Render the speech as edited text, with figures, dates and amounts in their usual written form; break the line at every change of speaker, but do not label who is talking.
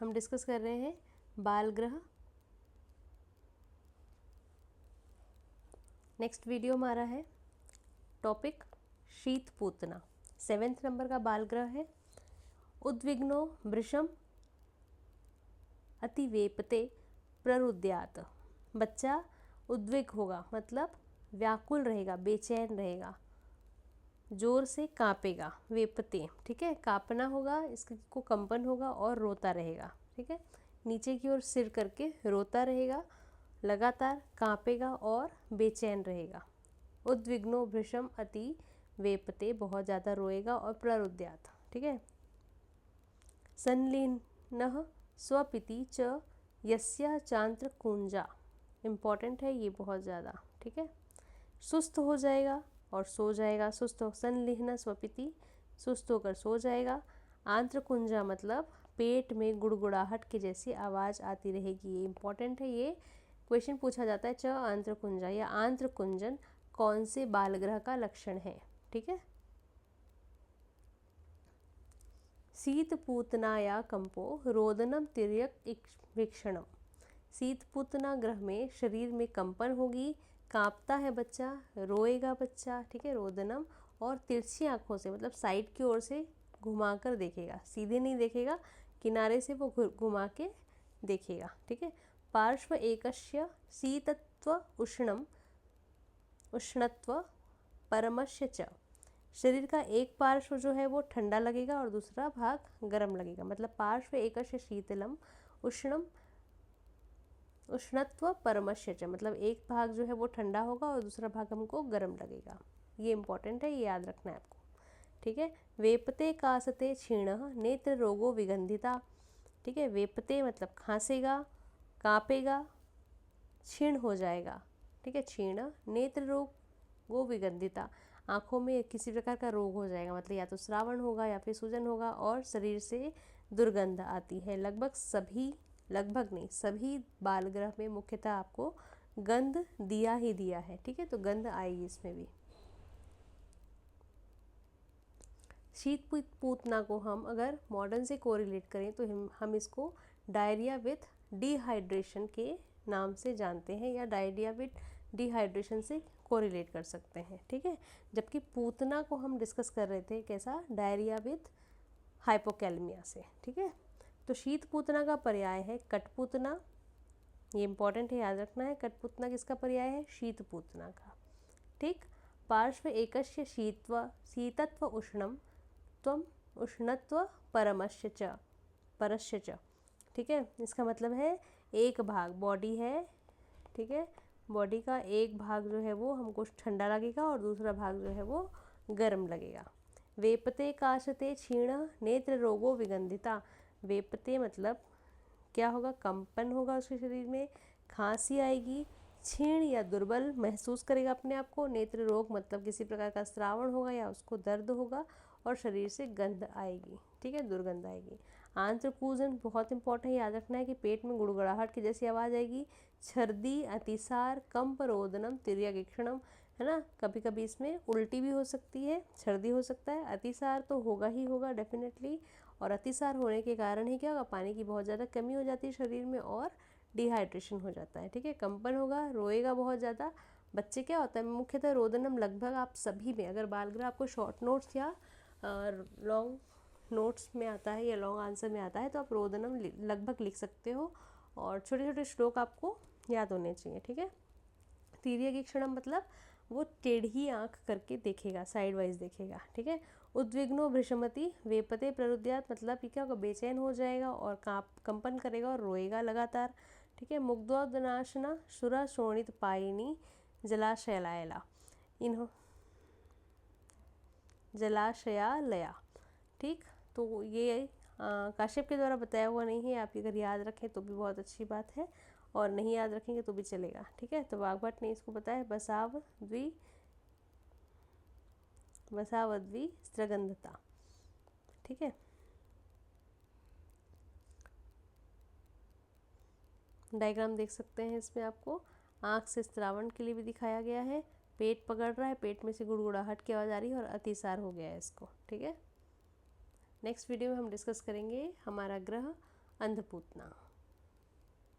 हम डिस्कस कर रहे हैं बाल ग्रह। नेक्स्ट वीडियो हमारा है टॉपिक शीत पूतना। 7th नंबर का बाल ग्रह है। उद्विग्नो वृषम अतिवेपते प्ररुद्यात। बच्चा उद्विग होगा मतलब व्याकुल रहेगा, बेचैन रहेगा, जोर से कांपेगा। वेपते, ठीक है, कांपना होगा, इसको कंपन होगा और रोता रहेगा। ठीक है, नीचे की ओर सिर करके रोता रहेगा, लगातार कांपेगा और बेचैन रहेगा। उद्विग्नो भृशम अति वेपते, बहुत ज़्यादा रोएगा और प्ररुद्यात। ठीक है, संलीनः स्वपिति च यस्य चांत्र कुंजा। इम्पॉर्टेंट है ये बहुत ज़्यादा। ठीक है, सुस्त हो जाएगा और सो जाएगा। सुस्त हो, संलिहन स्वपिति, सुस्त होकर सो जाएगा। आंत्र कुंजा मतलब पेट में गुड़गुड़ाहट के जैसी आवाज़ आती रहेगी। ये इंपॉर्टेंट है, ये क्वेश्चन पूछा जाता है। च आंत्र कुंजा या आंत्र कुंजन कौन से बाल ग्रह का लक्षण है। ठीक है, शीत पूतनाया कंपो रोदनम तिर्यक वीक्षणम। शीत पूतना ग्रह में शरीर में कंपन होगी, कांपता है बच्चा, रोएगा बच्चा। ठीक है, रोदनम, और तिरछी आंखों से मतलब साइड की ओर से घुमाकर देखेगा, सीधे नहीं देखेगा, किनारे से वो घुमा के देखेगा। ठीक है, पार्श्व एकस्य शीतत्व उष्णम उष्णत्व परमस्य च। शरीर का एक पार्श्व जो है वो ठंडा लगेगा और दूसरा भाग गर्म लगेगा। मतलब पार्श्व एकस्य शीतलम उष्णम उष्णत्व परमस्य च, मतलब एक भाग जो है वो ठंडा होगा और दूसरा भाग हमको गर्म लगेगा। ये इंपॉर्टेंट है, ये याद रखना है आपको। ठीक है, वेपते कासते क्षीणः नेत्र रोगो विगंधिता। ठीक है, वेपते मतलब खांसेगा, कांपेगा, क्षीण हो जाएगा। ठीक है, क्षीण, नेत्र रोगो विगंधिता, आँखों में किसी प्रकार का रोग हो जाएगा, मतलब या तो श्रावण होगा या फिर सूजन होगा और शरीर से दुर्गंध आती है। लगभग सभी, लगभग नहीं सभी बाल ग्रह में मुख्यतः आपको गंध दिया ही दिया है। ठीक है, तो गंध आएगी इसमें भी। शीत पूतना को हम अगर मॉडर्न से कोरिलेट करें तो हम इसको डायरिया विथ डिहाइड्रेशन के नाम से जानते हैं, या डायरिया विथ डिहाइड्रेशन से कोरिलेट कर सकते हैं। ठीक है, जबकि पूतना को हम डिस्कस कर रहे थे कैसा, डायरिया विथ हाइपोकैलेमिया से। ठीक है, तो शीत पूतना का पर्याय है कठपूतना। ये इंपॉर्टेंट है, याद रखना है। कठपूतना किसका पर्याय है, शीत पूतना का। ठीक, पार्श्व एकस्य शीतत्व उष्णम त्वम उष्णत्व परमस्य च, परस्य च। ठीक है, इसका मतलब है एक भाग बॉडी है। ठीक है, बॉडी का एक भाग जो है वो हमको ठंडा लगेगा और दूसरा भाग जो है वो गर्म लगेगा। वेपते काशते क्षीण नेत्र रोगो विगंधिता। वेपते मतलब क्या होगा, कंपन होगा उसके शरीर में, खांसी आएगी, क्षीण या दुर्बल महसूस करेगा अपने आप को। नेत्र रोग मतलब किसी प्रकार का श्रावण होगा या उसको दर्द होगा और शरीर से गंध आएगी। ठीक है, दुर्गंध आएगी। आंत्र कूजन बहुत इंपॉर्टेंट है, याद रखना है कि पेट में गुड़गुड़ाहट की जैसी आवाज़ आएगी। छर्दी, अतिसार, कंप रोदनम तिर्यगीक्षणम, है ना। कभी कभी इसमें उल्टी भी हो सकती है, छर्दी हो सकता है, अतिसार तो होगा ही होगा डेफिनेटली। और अतिसार होने के कारण ही क्या होगा, पानी की बहुत ज़्यादा कमी हो जाती है शरीर में और डिहाइड्रेशन हो जाता है। ठीक है, कंपन होगा, रोएगा बहुत ज़्यादा। बच्चे क्या होता है मुख्यतः रोदनम, लगभग आप सभी में, अगर बाल ग्रह आपको शॉर्ट नोट्स या लॉन्ग नोट्स में आता है या लॉन्ग आंसर में आता है तो आप रोदनम लगभग लिख सकते हो और छोटे छोटे श्लोक आपको याद होने चाहिए। ठीक है, तिर्यगीक्षणम मतलब वो टेढ़ी आंख करके देखेगा, साइड वाइज देखेगा। ठीक है, उद्विग्नो भृशमति वेपते प्ररुद्यात मतलब क्या होगा, बेचैन हो जाएगा और कंपन करेगा और रोएगा लगातार। ठीक है, मुग्धोदनाशना शुरा शोणित पायिनी जलाशयलायला, इन्हों जलाशयालया। ठीक, तो ये काश्यप के द्वारा बताया हुआ नहीं है, आप अगर याद रखें तो भी बहुत अच्छी बात है और नहीं याद रखेंगे तो भी चलेगा। ठीक है, तो वाग्भट ने इसको बताया बसावद्वी स्त्रगंधता। ठीक है, डायग्राम देख सकते हैं इसमें आपको आँख से स्त्रावण के लिए भी दिखाया गया है। पेट पकड़ रहा है, पेट में से गुड़गुड़ाहट की आवाज़ आ रही है और अतिसार हो गया है इसको। ठीक है, नेक्स्ट वीडियो में हम डिस्कस करेंगे हमारा ग्रह अंधपूतना।